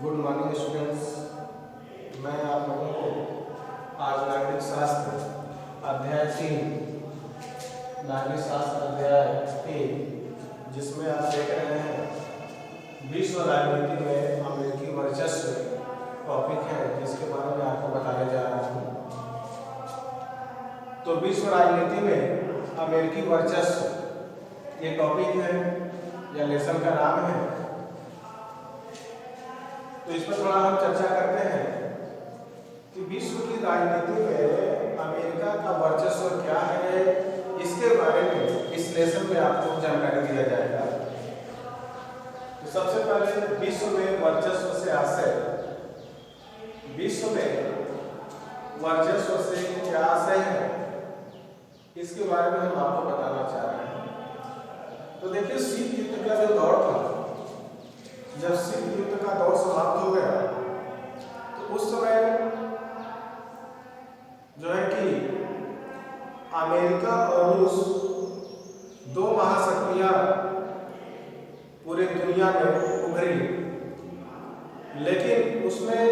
Good morning students. मैं आप लोगों को आज नागरिक शास्त्र अध्याय 3 नागरिक शास्त्र अध्याय 3 जिसमें आप देख रहे हैं विश्व राजनीति में अमेरिकी वर्चस्व टॉपिक है, जिसके बारे में आपको बताने जा रहा हूँ। तो विश्व राजनीति में अमेरिकी वर्चस्व ये टॉपिक है या लेसन का नाम है। तो इस पर थोड़ा हम चर्चा करते हैं कि विश्व की राजनीति में अमेरिका का वर्चस्व क्या है, इसके बारे में इस लेसन में आपको जानकारी दिया जाएगा। तो सबसे पहले विश्व में वर्चस्व से आशय, विश्व में वर्चस्व से क्या आशय है, इसके बारे में हम आपको बताना चाह रहे हैं। तो देखिए, शीत युद्ध का जो दौर था, जब शीत युद्ध का दौर समाप्त हो गया तो उस समय जो है कि अमेरिका और रूस दो महाशक्तियां पूरे दुनिया में उभरी, लेकिन उसमें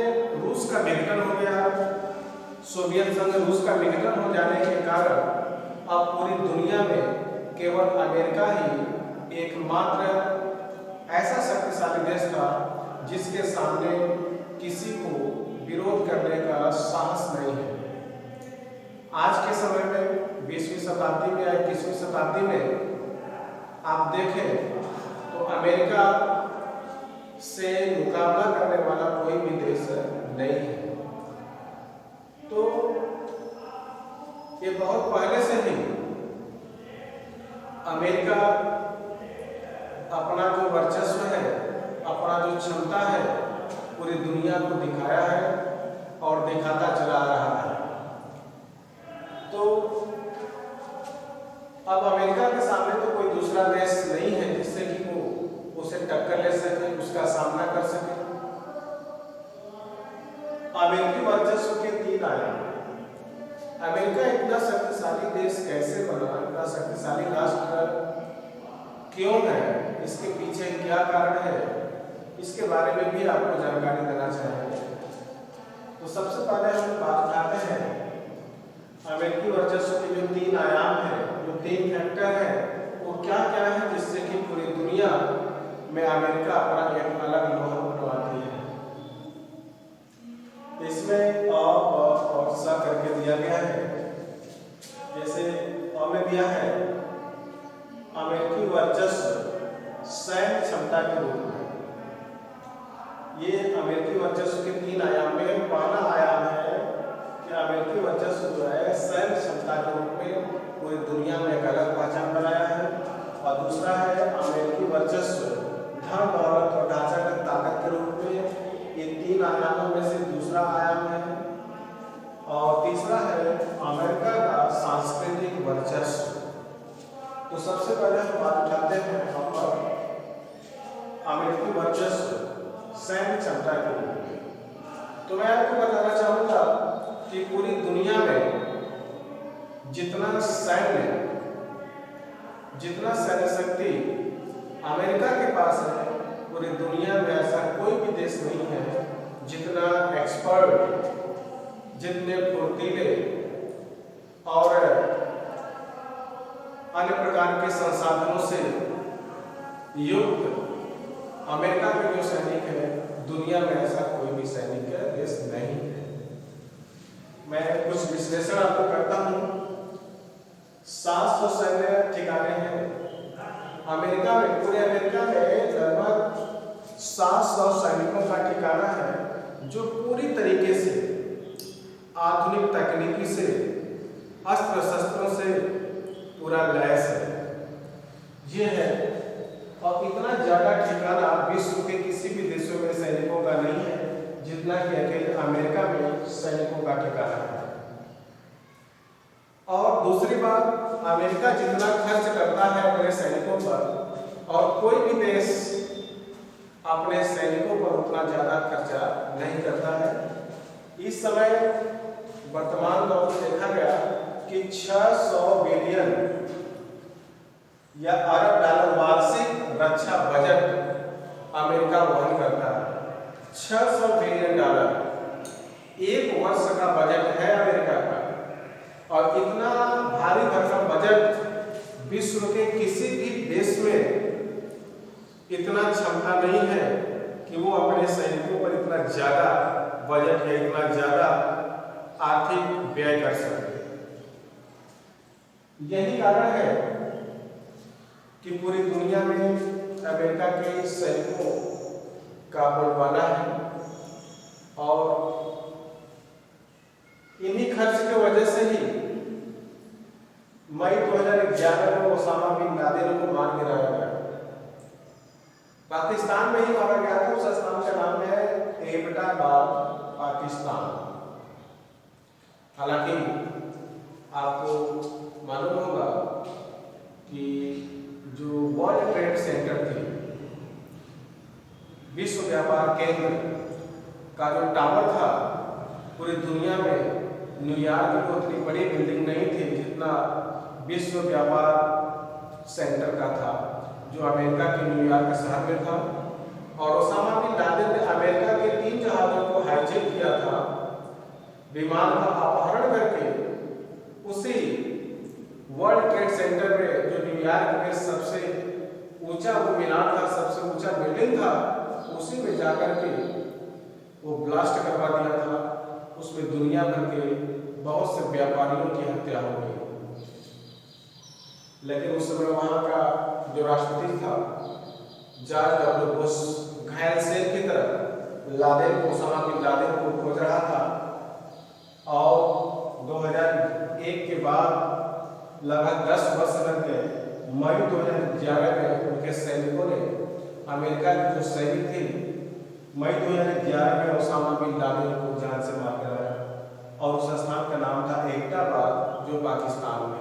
रूस का विघटन हो गया। सोवियत संघ रूस का विघटन हो जाने के कारण अब पूरी दुनिया में केवल अमेरिका ही एकमात्र ऐसा शक्तिशाली देश था जिसके सामने किसी को विरोध करने का साहस नहीं है। आज के समय में 20वीं शताब्दी में या 21वीं शताब्दी में आप देखें तो अमेरिका से मुकाबला करने वाला कोई भी देश नहीं है। तो ये बहुत पहले से ही अमेरिका अपना जो वर्चस्व है, अपना जो क्षमता है, पूरी दुनिया को दिखाया है और दिखाता चला आ रहा है। तो अब अमेरिका के सामने तो कोई दूसरा देश नहीं है जिससे कि वो उसे टक्कर ले सके, उसका सामना कर सके। अमेरिकी वर्चस्व के 3 आयाम। अमेरिका इतना शक्तिशाली देश कैसे बना, इतना शक्तिशाली राष्ट्र क्यों है, इसके पीछे क्या कारण है, इसके बारे में भी आपको जानकारी देना चाहेंगे। तो सबसे पहले हम बात करते हैं अमेरिकी वर्चस्व के जो 3 आयाम हैं, जो 3 फैक्टर हैं, वो क्या क्या है जिससे कि पूरी दुनिया में अमेरिका अपना एक अलग लोहा उठवाती है। इसमें और सा करके दिया गया है। जैसे में दिया है अमेरिकी वर्चस्व सैन्य क्षमता के रूप में। ये अमेरिकी वर्चस्व के 3 आयाम में पहला आयाम है कि अमेरिकी वर्चस्व जो है सैन्य क्षमता के रूप में पूरी दुनिया में एक अलग पहचान बनाया है। और दूसरा है अमेरिकी वर्चस्व धन दौलत और ढांचागत ताकत के रूप में। ये 3 आयामों में से दूसरा आयाम है। और तीसरा है अमेरिका का सांस्कृतिक वर्चस्व। तो सबसे पहले हम बात उठाते हैं अमेरिकी वर्चस्व सैन्य क्षमता के रूप में। तो मैं आपको बताना चाहूंगा कि पूरी दुनिया में जितना सैन्य शक्ति अमेरिका के पास है, पूरी दुनिया में ऐसा कोई भी देश नहीं है जितना एक्सपर्ट, जितने फुर्तीले और अन्य प्रकार के संसाधनों से युक्त अमेरिका के जो सैनिक है, दुनिया में ऐसा कोई भी सैनिक देश नहीं है। मैं कुछ विश्लेषण आपको करता हूँ। 700 सैन्य ठिकाने हैं अमेरिका में। पूरे अमेरिका में लगभग 700 सैनिकों का ठिकाना है जो पूरी तरीके से आधुनिक तकनीकी से, अस्त्र शस्त्रों से पूरा लैस है। ये है। और इतना ज्यादा ठिकाना विश्व के किसी भी देशों में सैनिकों का नहीं है जितना कि अकेले अमेरिका में सैनिकों का ठिकाना है। और दूसरी बात, अमेरिका जितना खर्च करता है अपने सैनिकों पर, और कोई भी देश अपने सैनिकों पर उतना ज्यादा खर्चा नहीं करता है। इस समय वर्तमान दौर में देखा गया कि 600 बिलियन या अरब डॉलर वार्षिक रक्षा बजट अमेरिका वहन करता है। 600 बिलियन डॉलर एक वर्ष का बजट है अमेरिका का। और इतना भारी भरकम बजट विश्व के किसी भी देश में इतना क्षमता नहीं है कि वो अपने सैनिकों पर इतना ज्यादा बजट या इतना ज्यादा आर्थिक व्यय कर सके। यही कारण है कि पूरी दुनिया में अमेरिका के सैनिकों का बोलबाला है। और इन्हीं खर्च की वजह से ही मई 2011 में ओसामा बिन लादेन को मार गिराया गया। पाकिस्तान में ही मारा गया था। उस स्थान का नाम है एबटाबाद, पाकिस्तान। हालांकि आपको मालूम होगा कि जो वर्ल्ड ट्रेड सेंटर थी, विश्व व्यापार केंद्र का जो टावर था, पूरी दुनिया में न्यूयॉर्क में उतनी बड़ी बिल्डिंग नहीं थी जितना विश्व व्यापार सेंटर का था, जो अमेरिका के न्यूयॉर्क शहर में था। और ओसामा बिन लादेन ने अमेरिका के 3 जहाजों को हाईजैक किया था, विमान का अपहरण करके उसी वर्ल्ड ट्रेड सेंटर में, जो न्यूयॉर्क में सबसे ऊंचा वो मीनार था, सबसे ऊंचा बिल्डिंग था, उसी में जाकर के वो ब्लास्ट करवा दिया था। उसमें दुनिया भर के बहुत से व्यापारियों की हत्या हो गई। लेकिन उस समय वहां का जो राष्ट्रपति था, जॉर्ज डब्ल्यू बुश, घायल शेर की तरह लादेन को, ओसामा बिन लादेन को खोज रहा था। और 2001 के बाद लगभग 10 वर्ष लग गए। मई 2011 में उनके सैनिकों ने, अमेरिका के जो सैनिक थे, मई 2011 में ओसामा बिन लादेन को जान से मार गिराया। और उस स्थान का नाम था एबटाबाद, जो पाकिस्तान में है।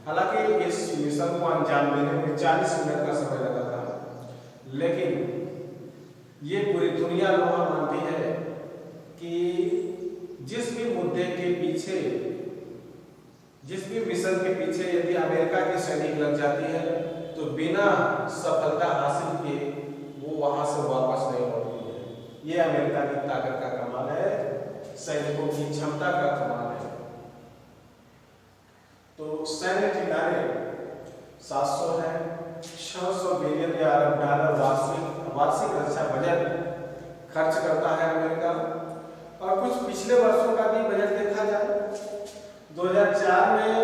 हालांकि इस मिशन को अंजाम देने में 40 मिनट का समय लगा था, लेकिन ये पूरी दुनिया लोहा मानती है कि जिस भी मुद्दे के पीछे, जिस भी मिशन के पीछे यदि अमेरिका की सैनिक लग जाती है तो बिना सफलता हासिल किए वो वहां से वापस नहीं लौटती है। ये अमेरिका की ताकत का कमाल है, सैनिकों की क्षमता का कमाल है। तो सैन्य ठिकाने 700 है, 600 बिलियन या अरब डॉलर वार्षिक रक्षा बजट खर्च करता है अमेरिका। और कुछ पिछले वर्षों का भी बजट देखा जाए, 2004 में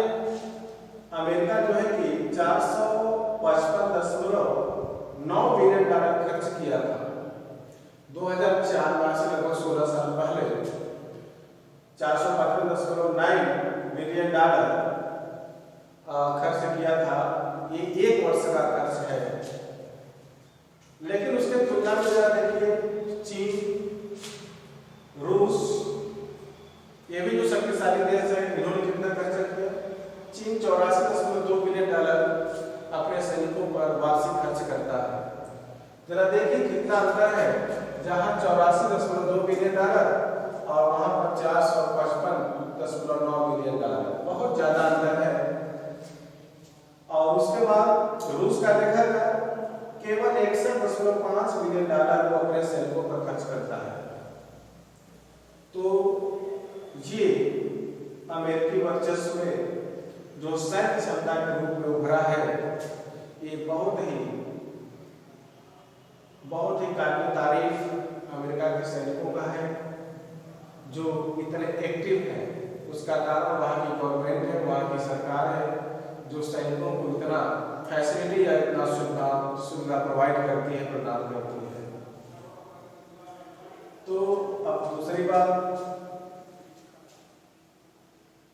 अमेरिका जो है कि 455.9 बिलियन डॉलर खर्च किया था। 2004 से लगभग 16 साल पहले 455.9 बिलियन डॉलर खर्च किया था। ये एक वर्ष का खर्च है। लेकिन उसके तुलना में जरा देखिए, चीन, रूस, ये भी जो शक्तिशाली देश है, इन्होंने कितना खर्च किया। चीन 84.2 बिलियन डॉलर अपने सैनिकों पर वार्षिक खर्च करता है। जरा देखिए कितना अंतर है, जहां 84.2 बिलियन डॉलर और वहां पर 455.9 बिलियन डॉलर, बहुत ज्यादा अंतर है। और उसके बाद रूस का देखा जाए, केवल 61.5 बिलियन डॉलर वो अपने सैनिकों पर खर्च करता है। तो ये अमेरिकी वर्चस्व में जो सैन्य क्षमता के रूप में उभरा है, ये बहुत ही काबिल तारीफ अमेरिका के सैनिकों का है, जो इतने एक्टिव है। उसका कारण वहाँ की गवर्नमेंट है, वहाँ की सरकार है, जो सैनिकों को इतना फैसिलिटी या इतना सुविधा प्रोवाइड करती है, प्रदान करती है। तो अब दूसरी बात,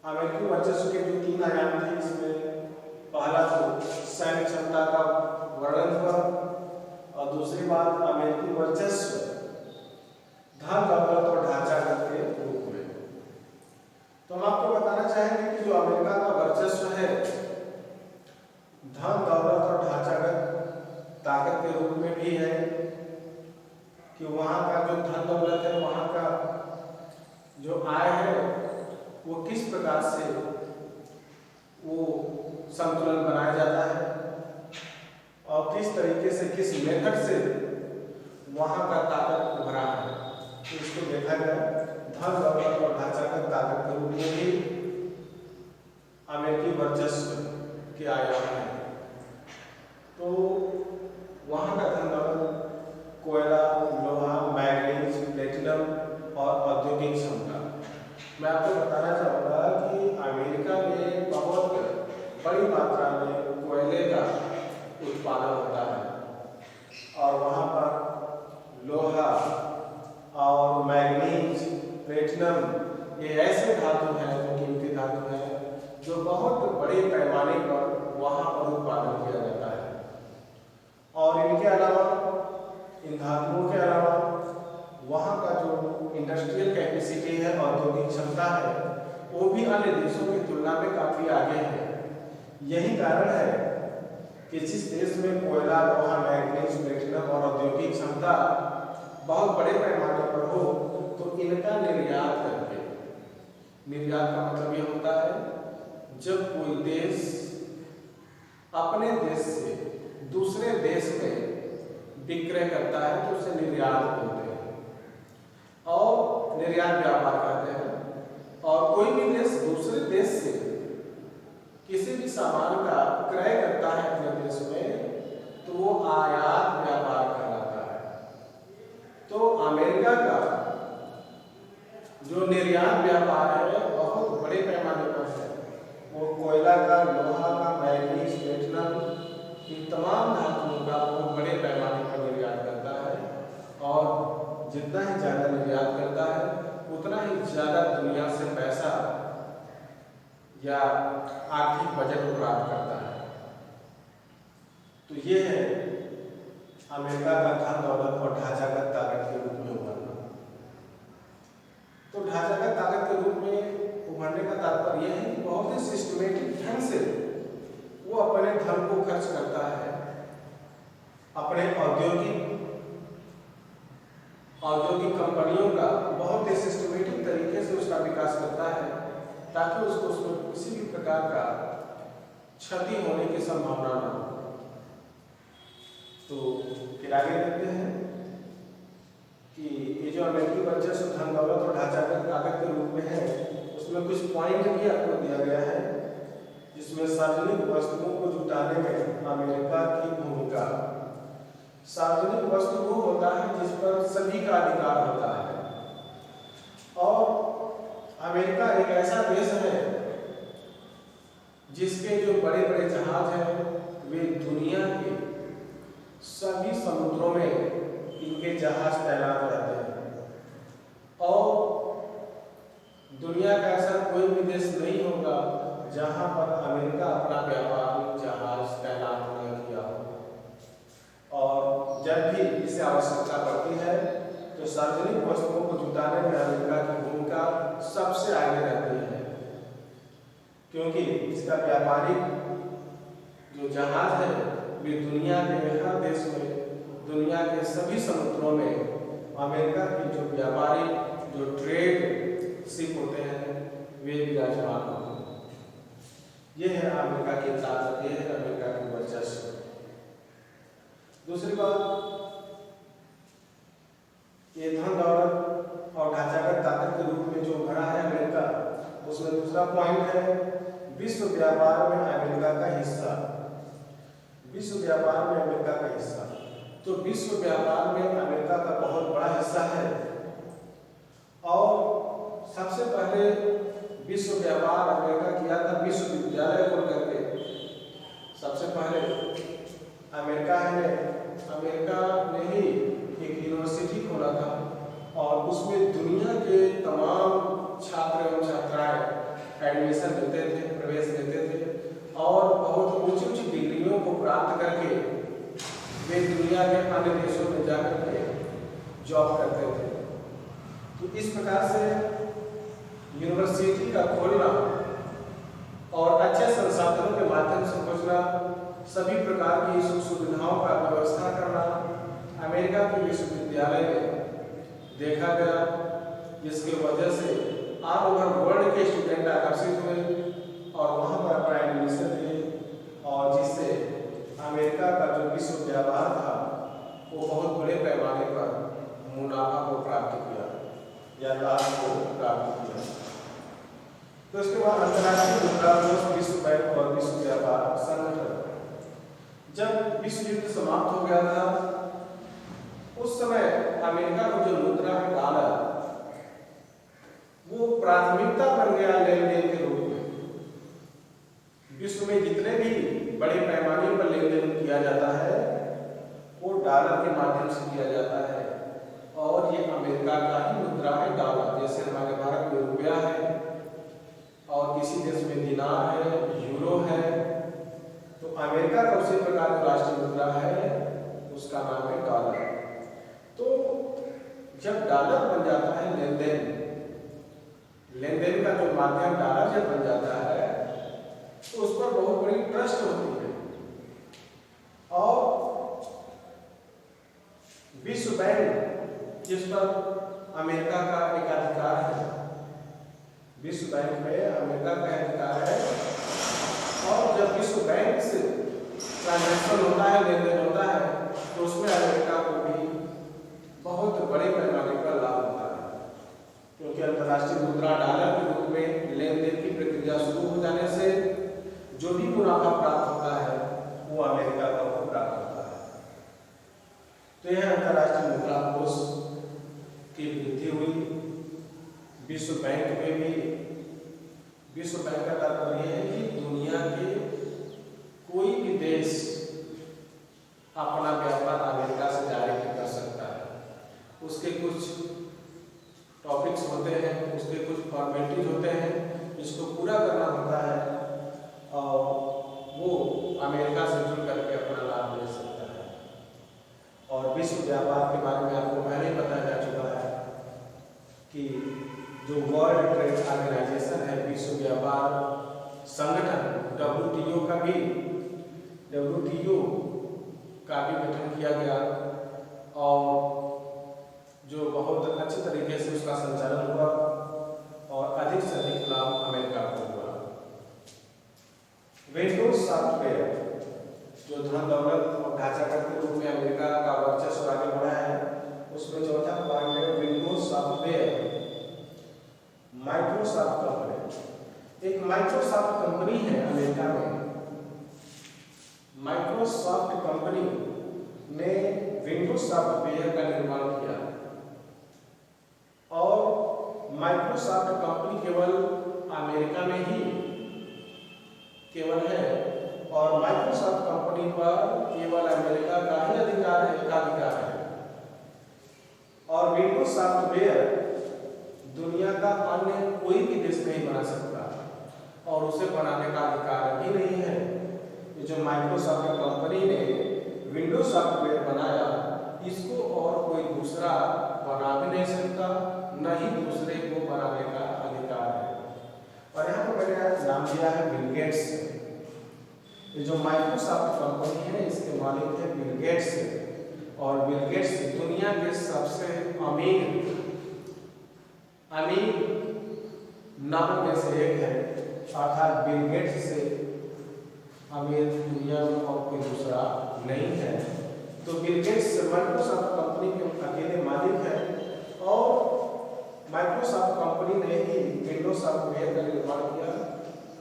अमेरिकी वर्चस्व के जो 3 आयाम थे, इसमें पहला तो सैन्य क्षमता का वर्णन हुआ, और दूसरी बात अमेरिकी वर्चस्व धन दौलत और ढांचागत के रूप में। तो हम आपको बताना चाहेंगे कि जो अमेरिका का वर्चस्व है, धन दौलत और ढांचागत ताकत के रूप में भी है, कि वहाँ का जो धन दौलत है, वहाँ का जो आय है, वो किस प्रकार से वो संतुलन बनाया जाता है, और किस तरीके से, किस मेथड से वहाँ का ताकत उभरा है। तो इसको देखा गया धन दौलत और ढांचागत ताकत के रूप में भी अमेरिकी वर्चस्व के आयाम है। तो वहाँ का धन दौलत कोयला, लोहा, मैग्नीज, प्लेटिनम और औद्योगिक क्षमता। मैं आपको बताना चाहूँगा कि अमेरिका में बहुत बड़ी मात्रा में कोयले का उत्पादन होता है और वहाँ पर लोहा और मैग्नीज, प्लेटिनम ये ऐसे धातु हैं, जो कीमती धातु हैं, जो बहुत बड़े पैमाने पर वहाँ पर उत्पादन किया जाता है। और इनके अलावा, इन धातुओं के अलावा वहाँ का जो इंडस्ट्रियल कैपेसिटी है, औद्योगिक क्षमता है, वो भी अन्य देशों की तुलना में काफ़ी आगे है। यही कारण है कि जिस देश में कोयला, लोहा, मैग्नीज, प्लेटिनम और औद्योगिक क्षमता बहुत बड़े पैमाने पर हो, तो इनका निर्यात करके, निर्यात का मतलब ये होता है जब कोई देश अपने देश से दूसरे देश में विक्रय करता है तो उसे निर्यात बोलते हैं और निर्यात व्यापार करते हैं। और कोई भी देश दूसरे देश से किसी भी सामान का क्रय करता है अपने देश में तो वो आयात व्यापार कहलाता है। तो अमेरिका का जो निर्यात व्यापार है बहुत बड़े पैमाने पर है। वो कोयला का, लोहा का, मैग्नीज, प्लेटिनम, इन तमाम धातुओं का बहुत बड़े पैमाने पर निर्यात करता है और जितना ही ज़्यादा निर्यात करता है उतना ही ज़्यादा दुनिया से पैसा या आर्थिक बजट प्राप्त करता है। तो ये है अमेरिका का धन दौलत और ढांचागत ताकत के रूप में उभरना। तो ढांचागत ताकत के रूप में उभरने का तात्पर्य यह है कि बहुत ही सिस्टमेटिक ढंग से वो अपने धन को खर्च करता है, अपने औद्योगिक कंपनियों का बहुत ही सिस्टमेटिक तरीके से उसका विकास करता है ताकि उसको उसमें किसी भी प्रकार का क्षति होने की संभावना न हो। तो फिर आगे देखते हैं कि ये जो अमेरिकी वर्चस्व धन दौलत और ढांचागत ताकत के रूप में है, उसमें कुछ पॉइंट भी आपको दिया गया है जिसमें सार्वजनिक वस्तुओं को जुटाने में अमेरिका की भूमिका। सार्वजनिक वस्तु वो होता है जिस पर सभी का अधिकार होता है और अमेरिका एक ऐसा देश है जिसके जो बड़े बड़े जहाज हैं वे दुनिया के सभी समुद्रों में इनके जहाज तैनात रहते हैं और दुनिया का ऐसा कोई भी देश नहीं होगा जहां पर अमेरिका अपना व्यापारिक जहाज तैनात न किया हो। और जब भी इसे आवश्यकता पड़ती है तो सार्वजनिक वस्तुओं को जुटाने में अमेरिका की भूमिका सबसे आगे रहती है, क्योंकि इसका व्यापारिक जो जहाज है वे दुनिया के हर देश में, दुनिया के सभी समुद्रों में अमेरिका की जो व्यापारिक जो ट्रेड शिप होते हैं वे विराजमान होते हैं। ये है अमेरिका की ताकत, ये है अमेरिका की वर्चस्व। दूसरी बात, ये धन दौलत और ढांचागत ताकत के रूप में जो उभरा है अमेरिका, उसमें दूसरा पॉइंट है विश्व व्यापार में अमेरिका का हिस्सा। विश्व व्यापार में अमेरिका का हिस्सा, तो विश्व व्यापार में अमेरिका का बहुत बड़ा हिस्सा है और सबसे पहले विश्व व्यापार अमेरिका किया था विश्वविद्यालय खोल करके। सबसे पहले अमेरिका ने ही एक यूनिवर्सिटी खोला था और उसमें दुनिया के तमाम छात्र एवं छात्राएं एडमिशन लेते थे, प्रवेश लेते थे और बहुत ऊंची ऊंची डिग्रियों को प्राप्त करके वे दुनिया के अन्य देशों में जाकर के जॉब करते थे। तो इस प्रकार से यूनिवर्सिटी का खोलना और अच्छे संसाधनों के माध्यम से खोजना, सभी प्रकार की सुख सुविधाओं का व्यवस्था करना अमेरिका के विश्वविद्यालय में देखा गया, जिसकी वजह से ऑल ओवर वर्ल्ड के स्टूडेंट आकर्षित हुए और वहाँ पर अपना एडमिशन लिए और जिससे अमेरिका का जो विश्व व्यापार था वो बहुत बड़े पैमाने पर मुनाफा को प्राप्त किया। या लाभ को प्राप्त किया। तो इसके बाद अंतर्राष्ट्रीय मुद्रा कोष, विश्व बैंक और विश्व व्यापार संगठन, जब विश्व युद्ध समाप्त हो गया था उस समय अमेरिका का जो मुद्रा है डॉलर, वो प्राथमिकता बन गया लेन देन के रूप में। विश्व में जितने भी बड़े पैमाने पर लेन देन किया जाता है वो डॉलर के माध्यम से किया जाता है, और ये अमेरिका का ही मुद्रा है डॉलर। जैसे हमारे भारत में रुपया है और किसी देश में दिनार है, यूरो है, तो अमेरिका का उसी प्रकार का राष्ट्रीय मुद्रा है, उसका नाम है डॉलर। तो जब डॉलर बन जाता है लेन देन का जो माध्यम डॉलर जब बन जाता है तो उस पर बहुत बड़ी ट्रस्ट होती है। और विश्व बैंक जिस पर अमेरिका का एकाधिकार है, विश्व बैंक में अमेरिका का अधिकार है, और जब विश्व बैंक से ट्रांजैक्शन होता है, लेन देन होता है, तो उसमें अमेरिका को भी बहुत बड़े पैमाने पर लाभ होता है, क्योंकि अंतर्राष्ट्रीय मुद्रा डॉलर के रूप में लेन देन की प्रक्रिया शुरू हो जाने से जो भी मुनाफा प्राप्त होता है वो अमेरिका को प्राप्त होता है। तो यह अंतर्राष्ट्रीय मुद्रा कोष की वृद्धि हुई। विश्व बैंक में भी, विश्व बैंक का तात्पर्य है कि दुनिया के कोई भी देश अपना व्यापार अमेरिका से डायरेक्ट कर सकता है। उसके कुछ टॉपिक्स होते हैं, उसके कुछ फॉर्मेलिटीज होते हैं, इसको पूरा करना होता है, और वो अमेरिका से जुड़ करके अपना लाभ ले सकता है। और विश्व व्यापार के बारे में आपको पहले ही बताया जा चुका है कि जो वर्ल्ड ट्रेड ऑर्गेनाइजेशन है, विश्व व्यापार संगठन WTO का भी गठन किया गया, और जो बहुत अच्छे तरीके से उसका संचालन हुआ और अधिक से अधिक लाभ अमेरिका को हुआ। विंडोज सॉफ्टवेयर जो धन दौलत और ढांचागत के रूप में अमेरिका का वर्चस्व आगे बढ़ा है, उसमें चौथा पॉइंट है विंडोज सॉफ्टवेयर। माइक्रोसॉफ्ट कंपनी, एक माइक्रोसॉफ्ट कंपनी है अमेरिका में। माइक्रोसॉफ्ट कंपनी ने विंडोज सॉफ्टवेयर का निर्माण किया, और माइक्रोसॉफ्ट कंपनी केवल अमेरिका में ही केवल है, और माइक्रोसॉफ्ट कंपनी पर केवल अमेरिका का ही एकाधिकार है। और विंडोज सॉफ्टवेयर दुनिया का अन्य कोई भी देश नहीं बना सकता, और उसे बनाने का अधिकार भी नहीं है। ये जो माइक्रोसॉफ्ट कंपनी ने विंडोज सॉफ्टवेयर बनाया, इसको और कोई दूसरा बना भी नहीं सकता, न ही दूसरे को बनाने का अधिकार है। और यहाँ पर मैंने नाम दिया है बिल गेट्स। ये जो माइक्रोसॉफ्ट कंपनी है इसके मालिक है बिल गेट्स, और बिल गेट्स दुनिया के सबसे अमीर नामों में से एक है, अर्थात बिल गेट्स से अमीर दुनिया में और कोई दूसरा नहीं है। तो बिल गेट्स माइक्रोसॉफ्ट कंपनी के अकेले मालिक है, और माइक्रोसॉफ्ट कंपनी ने ही विंडोज सॉफ्टवेयर का निर्माण किया,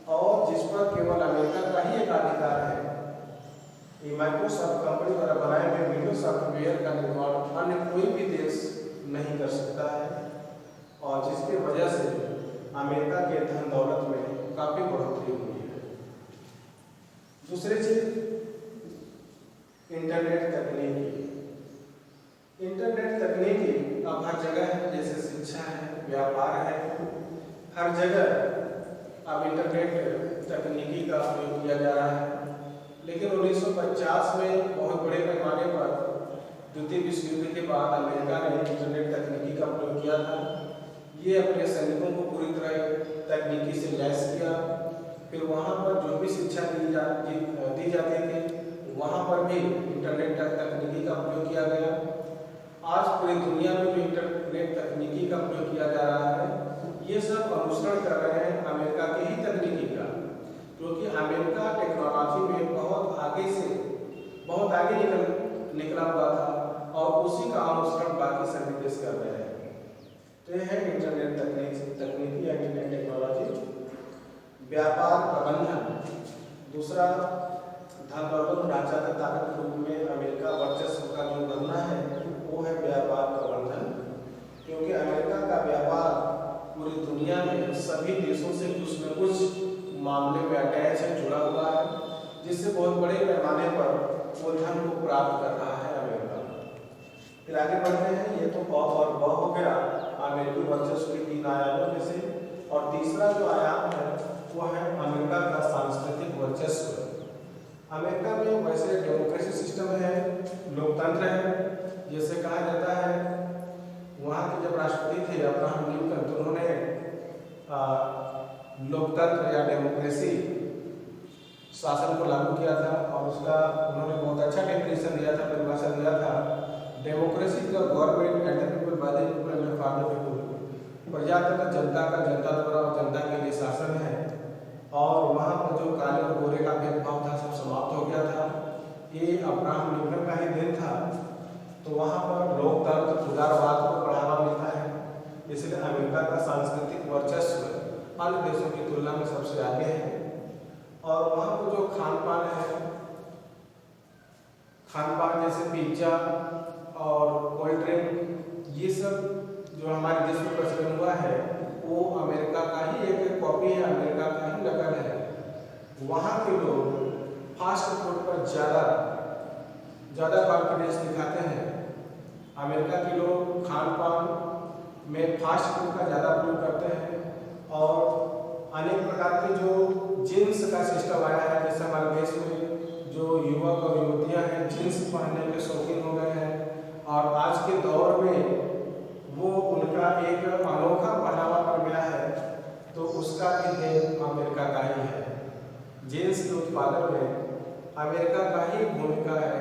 और जिस पर केवल अमेरिका का ही एक अधिकार है। ये माइक्रोसॉफ्ट कंपनी द्वारा बनाए गए विंडोज सॉफ्टवेयर का निर्माण अन्य कोई भी देश नहीं कर सकता है, और जिसके वजह से अमेरिका के धन दौलत में काफी बढ़ोतरी हुई है। दूसरी चीज इंटरनेट तकनीकी। इंटरनेट तकनीकी अब हर जगह है, जैसे शिक्षा है, व्यापार है, हर जगह अब इंटरनेट तकनीकी का उपयोग किया जा रहा है। लेकिन 1950 में बहुत बड़े पैमाने पर द्वितीय विश्व युद्ध के बाद अमेरिका ने इंटरनेट तकनीकी का प्रयोग किया था। ये अपने सैनिकों को पूरी तरह तकनीकी से लैस किया। फिर वहाँ पर जो भी शिक्षा दी जाती थी वहाँ पर भी इंटरनेट तकनीकी का प्रयोग किया गया। आज पूरी दुनिया में जो इंटरनेट तकनीकी का प्रयोग किया जा रहा है, ये सब अनुसरण कर रहे हैं अमेरिका की ही तकनीकी का, क्योंकि अमेरिका टेक्नोलॉजी में बहुत आगे निकला हुआ था, और उसी का अनुसरण बाकी सभी देश कर रहे हैं। तो यह है इंटरनेट तकनीकी या इंटरनेट टेक्नोलॉजी। व्यापार प्रबंधन, दूसरा धन दौलत और ढांचागत ताकत के रूप में अमेरिका वर्चस्व का जो बनना है वो है व्यापार प्रबंधन, क्योंकि अमेरिका का व्यापार पूरी दुनिया में सभी देशों से कुछ न कुछ मामले में अटैच है, जुड़ा हुआ है, जिससे बहुत बड़े पैमाने पर वो धन को प्राप्त कर रहा है अमेरिका। फिर आगे बढ़ते हैं, ये तो और वह हो गया अमेरिकी वर्चस्व के 3 आयामों में से। और तीसरा जो आयाम है वो है अमेरिका का सांस्कृतिक वर्चस्व। अमेरिका में वैसे डेमोक्रेसी सिस्टम है, लोकतंत्र है, जैसे कहा जाता है। वहाँ के जब राष्ट्रपति थे अब्राहम लिंकन, तो उन्होंने लोकतंत्र या डेमोक्रेसी शासन को लागू किया था और उसका उन्होंने बहुत अच्छा डेफिनेशन दिया था, परिभाषा दिया था। डेमोक्रेसी का government and the people by the people and for the people. प्रजातंत्र जनता का, जनता द्वारा और जनता के लिए शासन है। और वहाँ पर जो काले और गोरे का भेदभाव था सब समाप्त हो गया था। ये अब्राहम लिंकन का ही दिन था। तो वहाँ पर लोकतंत्र, उदारवाद को बढ़ावा मिलता है। इसलिए अमेरिका का सांस्कृतिक वर्चस्व अन्य देशों की तुलना में सबसे आगे है। और वहाँ पर जो खान पान है, खान पान जैसे पिज्जा और कोल्ड ड्रिंक, ये सब जो हमारे देश में प्रचलन हुआ है वो अमेरिका का ही एक कॉपी है, अमेरिका का ही नकल है। वहाँ के लोग फास्ट फूड पर ज़्यादा कॉन्फिडेंस दिखाते हैं। अमेरिका के लोग खान पान में फास्ट फूड का ज़्यादा प्रयोग करते हैं और अनेक प्रकार के जो जीन्स का सिस्टम आया है, जैसे हमारे देश में जो युवक और युवतियाँ हैं जीन्स पहनने के शौकीन हो गए हैं और आज के दौर में वो उनका एक अनोखा पहनावा बन गया है। तो उसका भी देन अमेरिका का ही है। जीन्स के उत्पादन में अमेरिका का ही भूमिका है,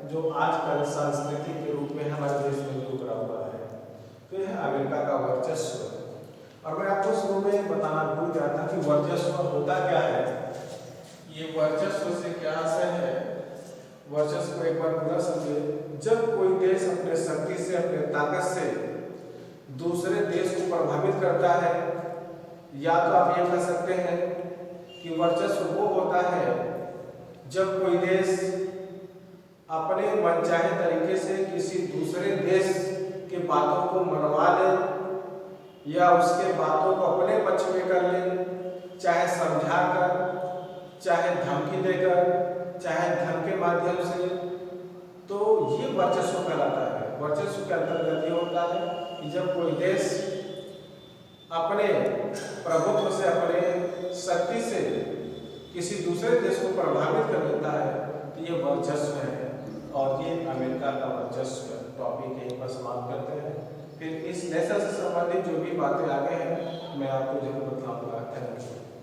जो आजकल संस्कृति के रूप में हमारे देश में उभरा हुआ है। तो यह अमेरिका का वर्चस्व। और मैं आपको शुरू में बताना भूल गया था कि वर्चस्व होता क्या है। ये वर्चस्व से क्या आशय है, वर्चस्व को एक बार पूरा समझिए। जब कोई देश अपने शक्ति से, अपने ताकत से दूसरे देश को प्रभावित करता है, या तो आप ये कह सकते हैं कि वर्चस्व वो होता है जब कोई देश अपने मनचाहे तरीके से किसी दूसरे देश के बातों को मनवा ले या उसके बातों को अपने पक्ष में कर ले, चाहे समझा कर, चाहे धमकी देकर, चाहे धन के माध्यम से। तो ये वर्चस्व कहलाता है। वर्चस्व के अंतर्गत ये होता है कि जब कोई देश अपने प्रभुत्व से, अपने शक्ति से किसी दूसरे देश को प्रभावित कर देता है, तो ये वर्चस्व है। और ये अमेरिका का वर्चस्व टॉपिक यहीं पर समाप्त करते हैं। फिर इस लेसन से संबंधित जो भी बातें आगे हैं मैं आपको जरूर बताऊंगा। Thank you.